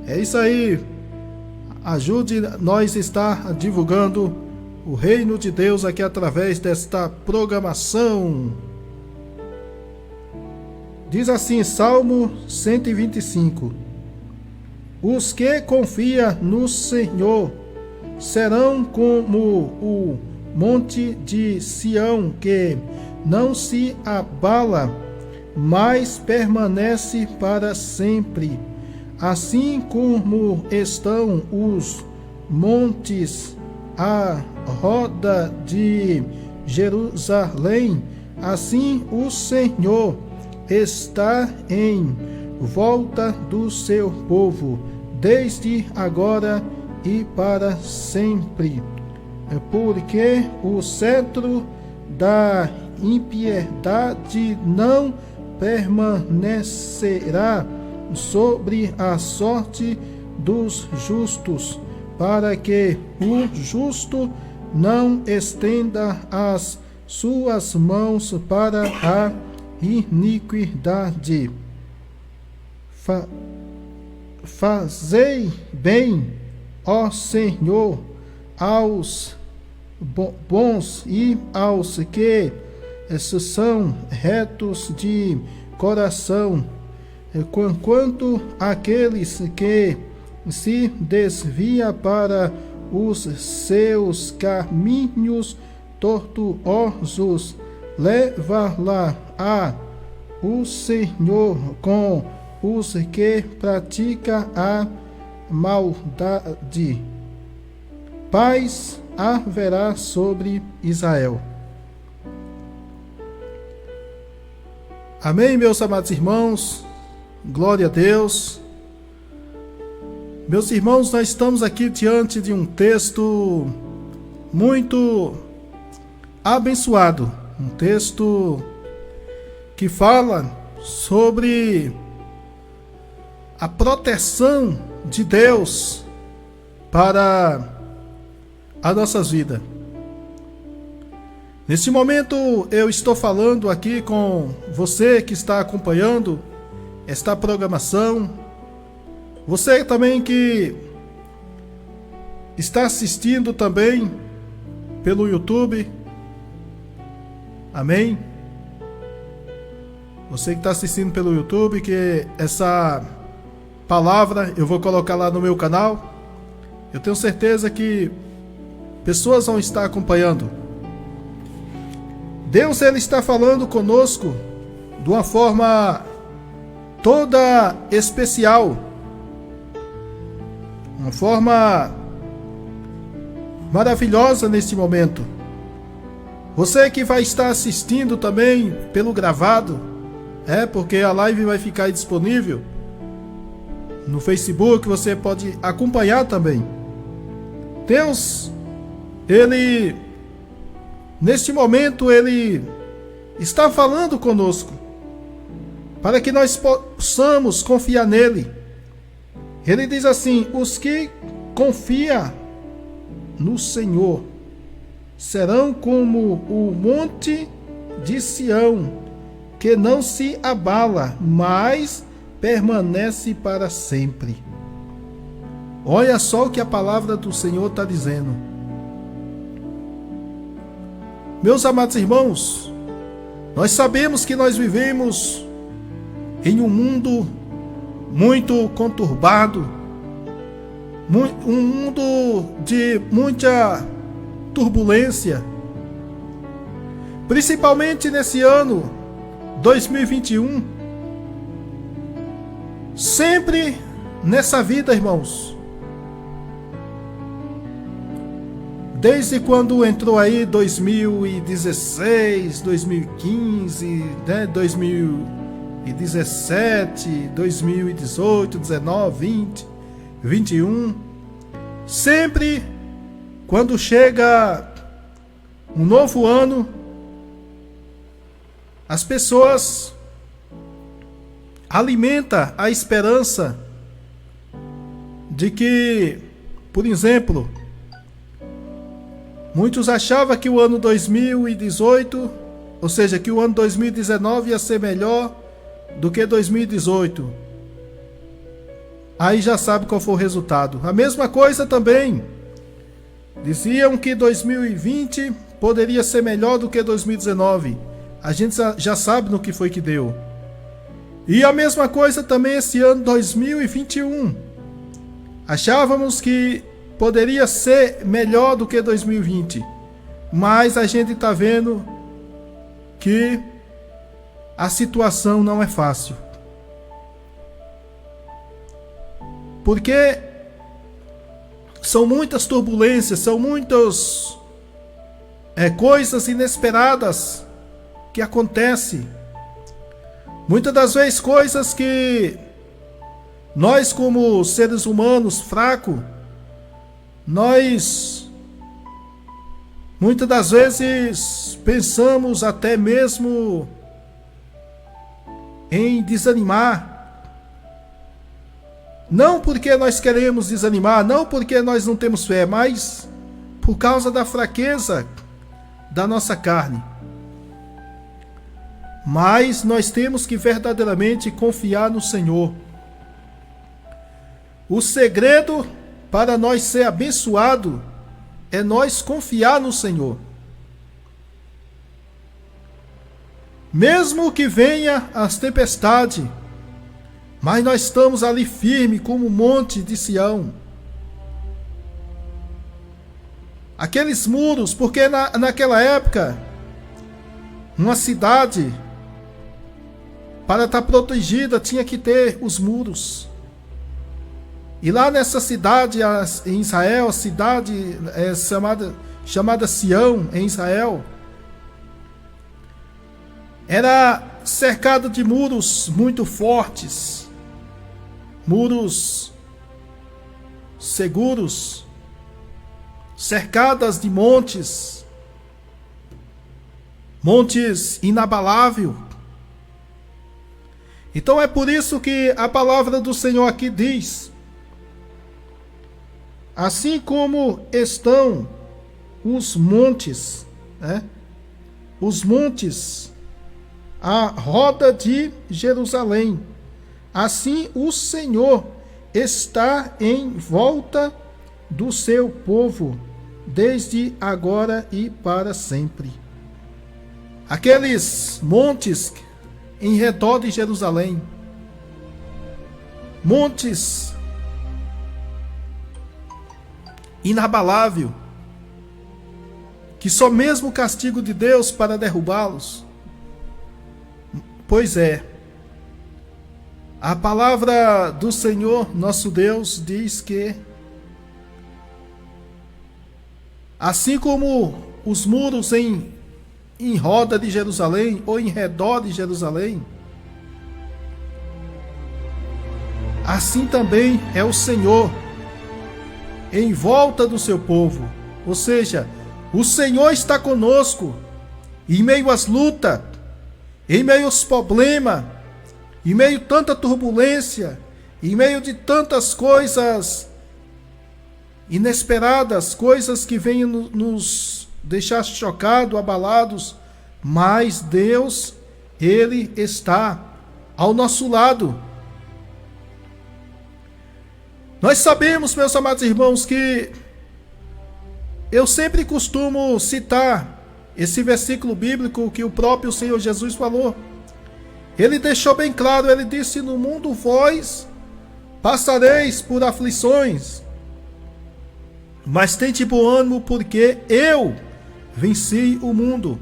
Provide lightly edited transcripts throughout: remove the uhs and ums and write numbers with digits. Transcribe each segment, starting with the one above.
É isso aí. Ajude nós a estar divulgando o reino de Deus aqui através desta programação. Diz assim, Salmo 125. Os que confiam no Senhor serão como o monte de Sião, que não se abala, mas permanece para sempre. Assim como estão os montes à roda de Jerusalém, assim o Senhor está em volta do seu povo, desde agora e para sempre. Porque o cetro da impiedade não permanecerá sobre a sorte dos justos, para que o justo não estenda as suas mãos para a iniquidade. Fazei bem, ó Senhor, aos bons e aos que são retos de coração, quanto aqueles que se desvia para os seus caminhos tortuosos, leva-lá a o Senhor com os que pratica a maldade. Paz haverá sobre Israel. Amém, meus amados irmãos. Glória a Deus. Meus irmãos, nós estamos aqui diante de um texto muito abençoado. Um texto que fala sobre a proteção de Deus para as nossas vidas. Neste momento eu estou falando aqui com você que está acompanhando esta programação, você também que está assistindo também pelo YouTube, amém? Você que está assistindo pelo YouTube, que essa palavra eu vou colocar lá no meu canal, eu tenho certeza que pessoas vão estar acompanhando. Deus, Ele está falando conosco de uma forma toda especial, uma forma maravilhosa neste momento. Você que vai estar assistindo também pelo gravado, porque a live vai ficar disponível no Facebook, você pode acompanhar também. Deus, Ele, neste momento, Ele está falando conosco, para que nós possamos confiar nele. Ele diz assim: os que confiam no Senhor serão como o monte de Sião, que não se abala, mas permanece para sempre. Olha só o que a palavra do Senhor está dizendo. Meus amados irmãos, nós sabemos que nós vivemos em um mundo muito conturbado, um mundo de muita turbulência, principalmente nesse ano 2021. Sempre nessa vida, irmãos, desde quando entrou aí 2016, 2015, 2017, 2018, 19, 20, 21, sempre quando chega um novo ano, as pessoas alimentam a esperança de que, por exemplo, muitos achavam que o ano 2018, ou seja, que o ano 2019 ia ser melhor do que 2018. aí já sabe qual foi o resultado. A mesma coisa também. Diziam que 2020 poderia ser melhor do que 2019. A gente já sabe no que foi que deu. E a mesma coisa também esse ano 2021. Achávamos que poderia ser melhor do que 2020. Mas a gente está vendo que a situação não é fácil. Porque são muitas turbulências, são muitas coisas inesperadas que acontecem. Muitas das vezes coisas que nós, como seres humanos fracos, nós muitas das vezes pensamos até mesmo em desanimar. Não porque nós queremos desanimar, não porque nós não temos fé, mas por causa da fraqueza da nossa carne. Mas nós temos que verdadeiramente confiar no Senhor. O segredo para nós ser abençoado é nós confiar no Senhor. Mesmo que venha as tempestades, mas nós estamos ali firme como o monte de Sião. Aqueles muros, porque naquela época, uma cidade, para estar protegida, tinha que ter os muros. E lá nessa cidade, em Israel, a cidade chamada Sião, em Israel, era cercada de muros muito fortes, muros seguros, cercadas de montes inabaláveis. Então é por isso que a palavra do Senhor aqui diz: assim como estão os montes, os montes à roda de Jerusalém, assim o Senhor está em volta do seu povo, desde agora e para sempre. Aqueles montes em redor de Jerusalém, montes inabalável, que só mesmo o castigo de Deus para derrubá-los. Pois é, a palavra do Senhor nosso Deus diz que assim como os muros em roda de Jerusalém ou em redor de Jerusalém, assim também é o Senhor em volta do seu povo. Ou seja, o Senhor está conosco em meio às lutas, em meio aos problemas, em meio a tanta turbulência, em meio de tantas coisas inesperadas, coisas que venham nos deixar chocados, abalados, mas Deus, Ele está ao nosso lado. Nós sabemos, meus amados irmãos, que eu sempre costumo citar esse versículo bíblico que o próprio Senhor Jesus falou. Ele deixou bem claro, ele disse: no mundo vós passareis por aflições, mas tende bom ânimo, porque eu venci o mundo.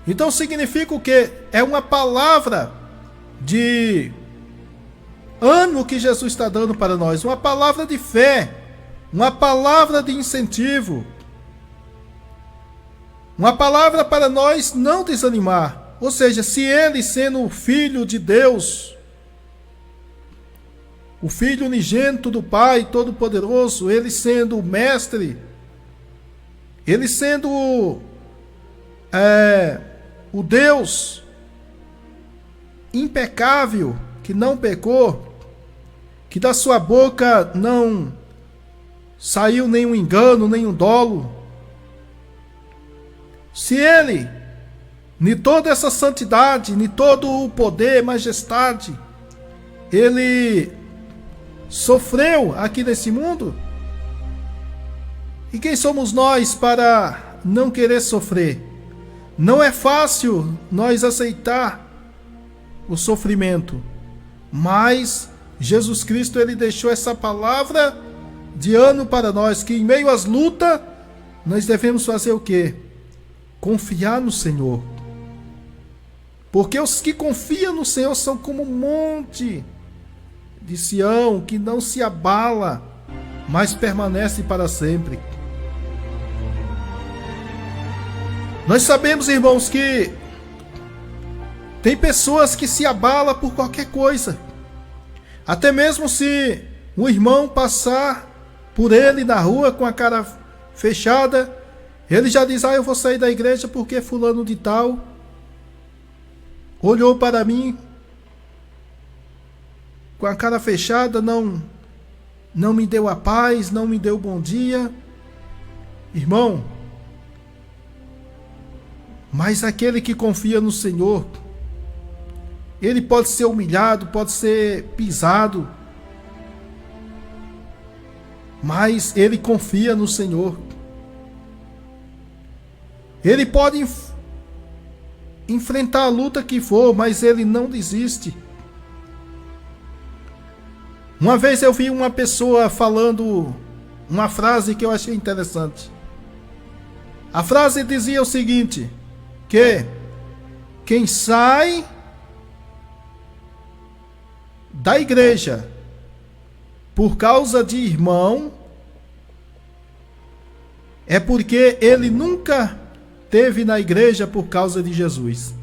Então significa o quê? É uma palavra de ânimo que Jesus está dando para nós, uma palavra de fé, uma palavra de incentivo, uma palavra para nós não desanimar. Ou seja, se ele, sendo o Filho de Deus, o Filho unigênito do Pai Todo-Poderoso, ele sendo o Mestre, ele sendo o Deus impecável, que não pecou, que da sua boca não saiu nenhum engano, nenhum dolo. Se ele, em toda essa santidade, em todo o poder, majestade, ele sofreu aqui nesse mundo. E quem somos nós para não querer sofrer? Não é fácil nós aceitar o sofrimento, mas Jesus Cristo, ele deixou essa palavra de ano para nós, que em meio às lutas nós devemos fazer o quê? Confiar no Senhor. Porque os que confiam no Senhor são como um monte de Sião, que não se abala, mas permanece para sempre. Nós sabemos, irmãos, que tem pessoas que se abalam por qualquer coisa. Até mesmo se um irmão passar por ele na rua com a cara fechada, ele já diz: eu vou sair da igreja porque fulano de tal olhou para mim com a cara fechada, não me deu a paz, não me deu bom dia. Irmão, mas aquele que confia no Senhor, ele pode ser humilhado, pode ser pisado, mas ele confia no Senhor. Ele pode enfrentar a luta que for, mas ele não desiste. Uma vez eu vi uma pessoa falando uma frase que eu achei interessante. A frase dizia o seguinte: que quem sai da igreja por causa de irmão é porque ele nunca teve na igreja por causa de Jesus.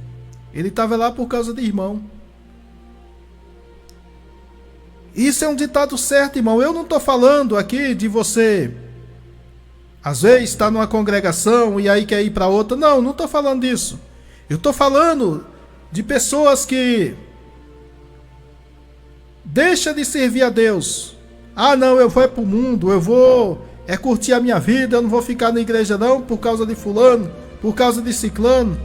Ele estava lá por causa de irmão. Isso é um ditado certo, irmão. Eu não estou falando aqui de você às vezes está numa congregação e aí quer ir para outra. Não estou falando disso. Eu estou falando de pessoas que deixam de servir a Deus. Não, eu vou para o mundo, eu vou curtir a minha vida, eu não vou ficar na igreja não por causa de fulano, por causa de ciclano.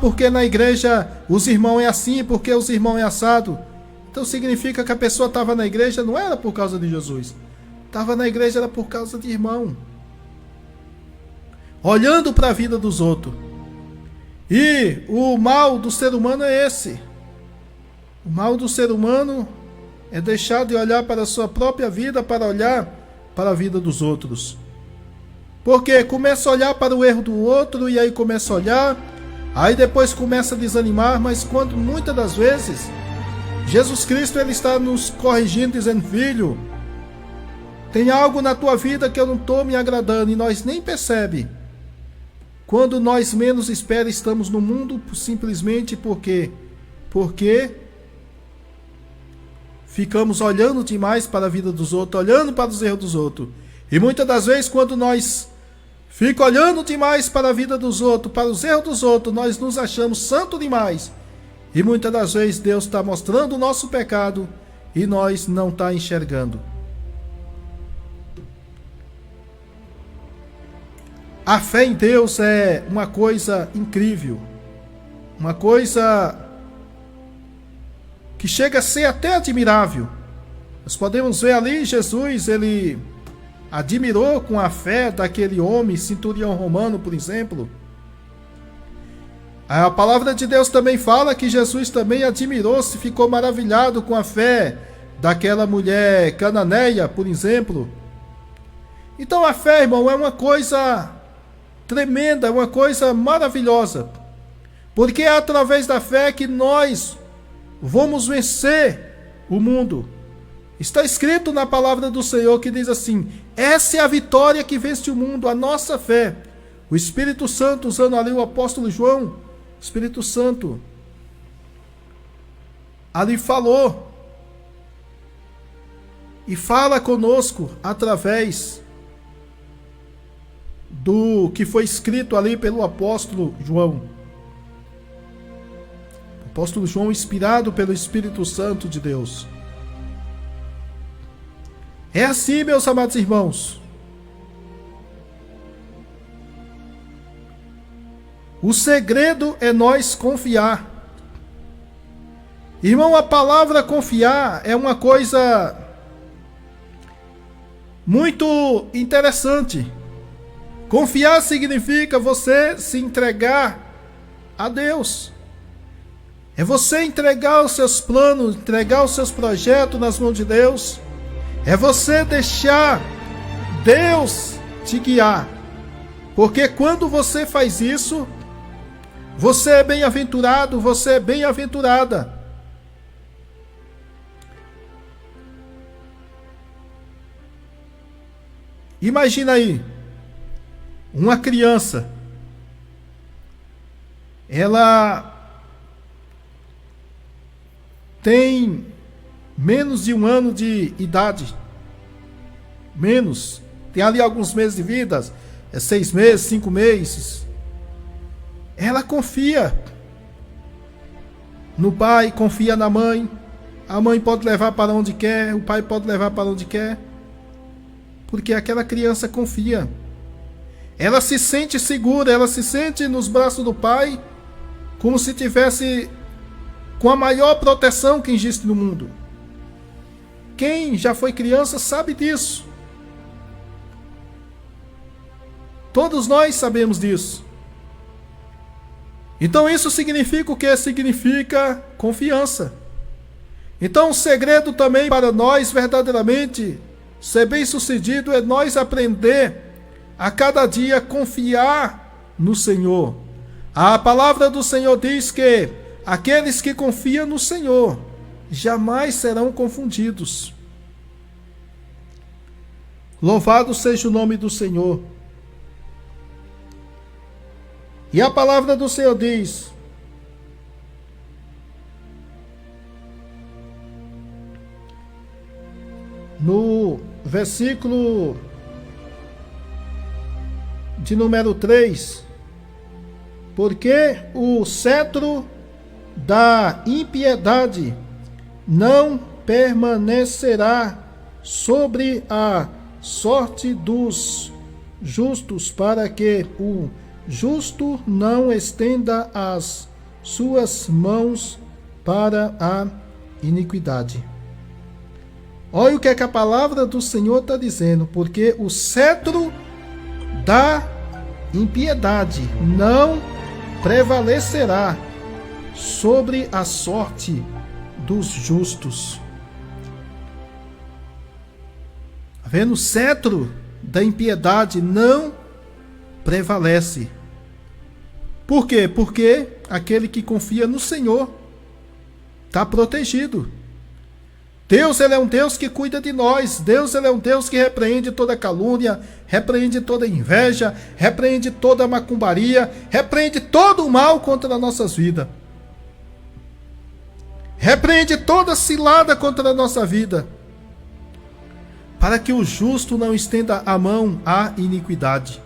Porque na igreja os irmãos é assim, porque os irmãos é assado. Então significa que a pessoa estava na igreja não era por causa de Jesus. Estava na igreja era por causa de irmão. Olhando para a vida dos outros. E o mal do ser humano é esse. O mal do ser humano é deixar de olhar para a sua própria vida para olhar para a vida dos outros. Porque começa a olhar para o erro do outro e aí começa a olhar, aí depois começa a desanimar, mas quando muitas das vezes Jesus Cristo ele está nos corrigindo, dizendo: filho, tem algo na tua vida que eu não estou me agradando, e nós nem percebe. Quando nós menos espera, estamos no mundo simplesmente porque ficamos olhando demais para a vida dos outros, olhando para os erros dos outros. E muitas das vezes, quando nós ficamos olhando demais para a vida dos outros, para os erros dos outros, nós nos achamos santo demais. E muitas das vezes Deus está mostrando o nosso pecado e nós não está enxergando. A fé em Deus é uma coisa incrível, uma coisa que chega a ser até admirável. Nós podemos ver ali Jesus, ele admirou com a fé daquele homem, centurião romano, por exemplo. A palavra de Deus também fala que Jesus também admirou-se, ficou maravilhado com a fé daquela mulher cananeia, por exemplo. Então a fé, irmão, é uma coisa tremenda, é uma coisa maravilhosa. Porque é através da fé que nós vamos vencer o mundo. Está escrito na palavra do Senhor que diz assim: essa é a vitória que vence o mundo, a nossa fé. O Espírito Santo, usando ali o apóstolo João, o Espírito Santo ali falou e fala conosco através do que foi escrito ali pelo apóstolo João. O apóstolo João, inspirado pelo Espírito Santo de Deus. É assim, meus amados irmãos. O segredo é nós confiar. Irmão, a palavra confiar é uma coisa muito interessante. Confiar significa você se entregar a Deus. É você entregar os seus planos, entregar os seus projetos nas mãos de Deus. É você deixar Deus te guiar. Porque quando você faz isso, você é bem-aventurado, você é bem-aventurada. Imagina aí, uma criança, ela tem menos de 1 ano de idade, menos, tem ali alguns meses de vida, 6 meses, 5 meses, ela confia no pai, confia na mãe, a mãe pode levar para onde quer, o pai pode levar para onde quer, porque aquela criança confia. Ela se sente segura, ela se sente nos braços do pai, como se tivesse com a maior proteção que existe no mundo. Quem já foi criança sabe disso. Todos nós sabemos disso. Então isso significa o que? Significa confiança. Então o segredo também para nós verdadeiramente ser bem-sucedido é nós aprender a cada dia confiar no Senhor. A palavra do Senhor diz que aqueles que confiam no Senhor jamais serão confundidos. Louvado seja o nome do Senhor. E a palavra do Senhor diz: no versículo de número 3, porque o cetro da impiedade não permanecerá sobre a sorte dos justos, para que o justo não estenda as suas mãos para a iniquidade. Olha o que é que a palavra do Senhor está dizendo, porque o cetro da impiedade não prevalecerá sobre a sorte dos justos. Está vendo? O cetro da impiedade não prevalece. Por quê? Porque aquele que confia no Senhor está protegido. Deus, ele é um Deus que cuida de nós. Deus, ele é um Deus que repreende toda calúnia, repreende toda inveja, repreende toda macumbaria, repreende todo o mal contra as nossas vidas. Repreende toda cilada contra a nossa vida, para que o justo não estenda a mão à iniquidade.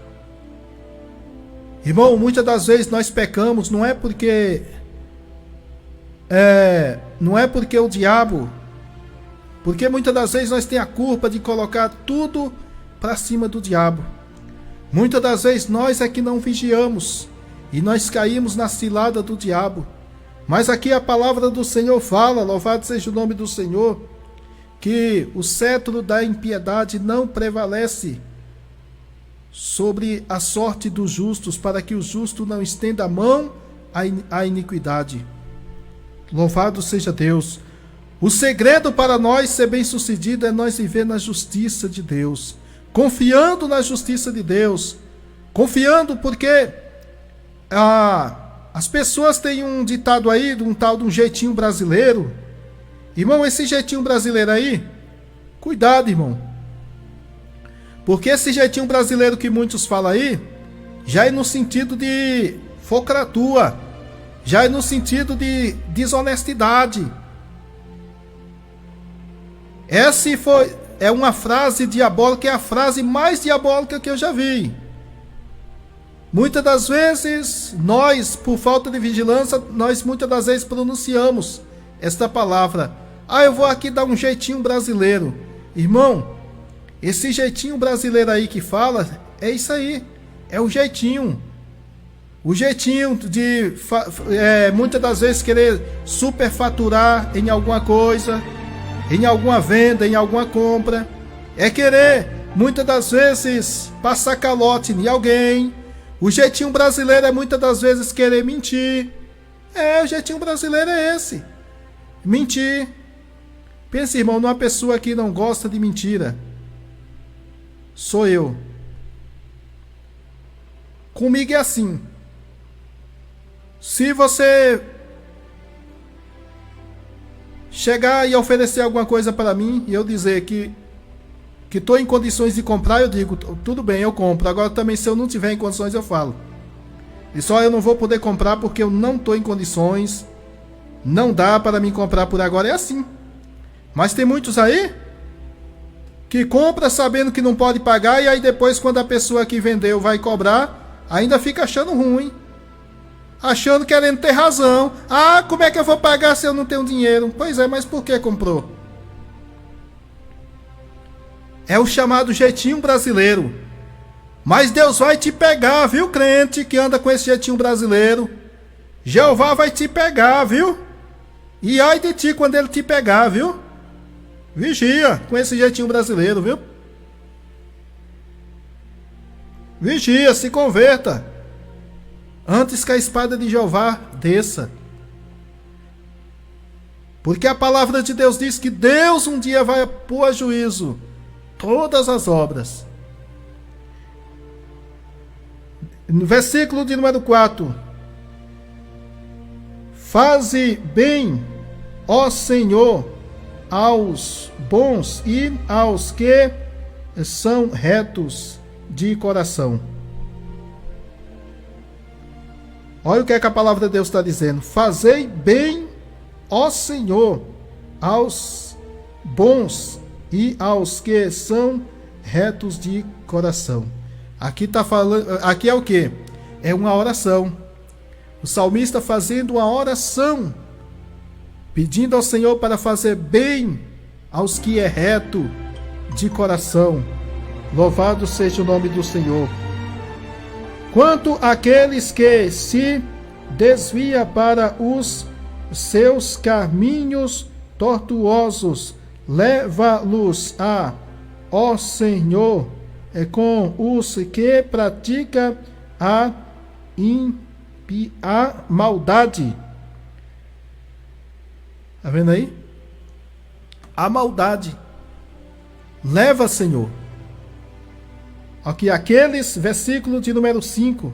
Irmão, muitas das vezes nós pecamos, não é porque o diabo, porque muitas das vezes nós temos a culpa de colocar tudo para cima do diabo. Muitas das vezes nós é que não vigiamos e nós caímos na cilada do diabo. Mas aqui a palavra do Senhor fala, louvado seja o nome do Senhor, que o cetro da impiedade não prevalece sobre a sorte dos justos, para que o justo não estenda a mão à iniquidade. Louvado seja Deus. O segredo para nós ser bem-sucedido é nós viver na justiça de Deus, confiando na justiça de Deus, confiando porque as pessoas têm um ditado aí, de um tal de um jeitinho brasileiro. Irmão, esse jeitinho brasileiro aí, cuidado, irmão. Porque esse jeitinho brasileiro que muitos falam aí, já é no sentido de focratua, já é no sentido de desonestidade. Essa é uma frase diabólica, é a frase mais diabólica que eu já vi. Muitas das vezes, nós, por falta de vigilância, nós muitas das vezes pronunciamos esta palavra. Eu vou aqui dar um jeitinho brasileiro. Irmão, esse jeitinho brasileiro aí que fala, é isso aí. É o jeitinho. O jeitinho de, muitas das vezes, querer superfaturar em alguma coisa, em alguma venda, em alguma compra. É querer muitas das vezes passar calote em alguém. O jeitinho brasileiro é muitas das vezes querer mentir. O jeitinho brasileiro é esse. Mentir. Pensa, irmão, numa pessoa que não gosta de mentira. Sou eu. Comigo é assim. Se você chegar e oferecer alguma coisa para mim e eu dizer que estou em condições de comprar, eu digo, tudo bem, eu compro. Agora também, se eu não tiver em condições, eu falo. E só eu não vou poder comprar porque eu não estou em condições. Não dá para mim comprar por agora. É assim. Mas tem muitos aí que compra sabendo que não pode pagar, e aí depois, quando a pessoa que vendeu vai cobrar, ainda fica achando ruim. Achando, querendo ter razão. Ah, como é que eu vou pagar se eu não tenho dinheiro? Pois é, mas por que comprou? É o chamado jeitinho brasileiro. Mas Deus vai te pegar, viu, crente que anda com esse jeitinho brasileiro? Jeová vai te pegar, viu? E ai de ti quando ele te pegar, viu? Vigia com esse jeitinho brasileiro, viu? Vigia, se converta. Antes que a espada de Jeová desça. Porque a palavra de Deus diz que Deus um dia vai pôr a juízo todas as obras. No versículo de número 4. Faze bem, ó Senhor, aos bons e aos que são retos de coração. Olha o que é que a palavra de Deus está dizendo. Fazei bem, ó Senhor, aos bons e aos que são retos de coração. Aqui está falando, aqui é o que? É uma oração. O salmista fazendo uma oração, pedindo ao Senhor para fazer bem aos que é reto de coração. Louvado seja o nome do Senhor. Quanto àqueles que se desvia para os seus caminhos tortuosos, leva-los a, ó Senhor, com os que pratica a maldade. Está vendo aí? A maldade. Leva, Senhor. Aqui, aqueles, versículo de número 5.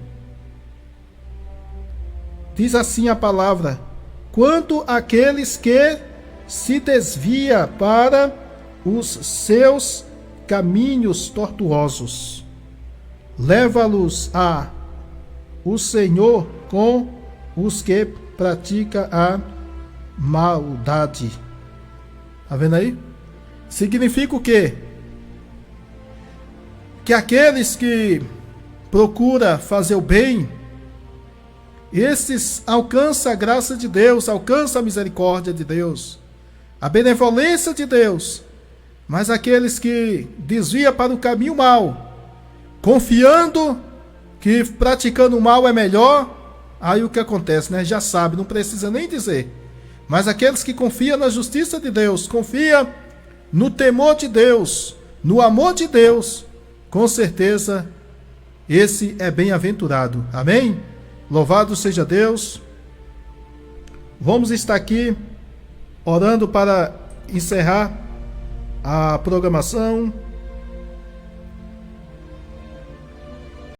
Diz assim a palavra: quanto àqueles que se desvia para os seus caminhos tortuosos, leva-los a o Senhor com os que pratica a maldade. Está vendo aí? Significa o quê? Que aqueles que procuram fazer o bem, esses alcançam a graça de Deus, alcançam a misericórdia de Deus, a benevolência de Deus. Mas aqueles que desviam para o caminho mau, confiando que praticando o mal é melhor, aí o que acontece, né? Já sabe, não precisa nem dizer. Mas aqueles que confiam na justiça de Deus, confiam no temor de Deus, no amor de Deus, com certeza esse é bem-aventurado. Amém? Louvado seja Deus. Vamos estar aqui orando para encerrar a programação.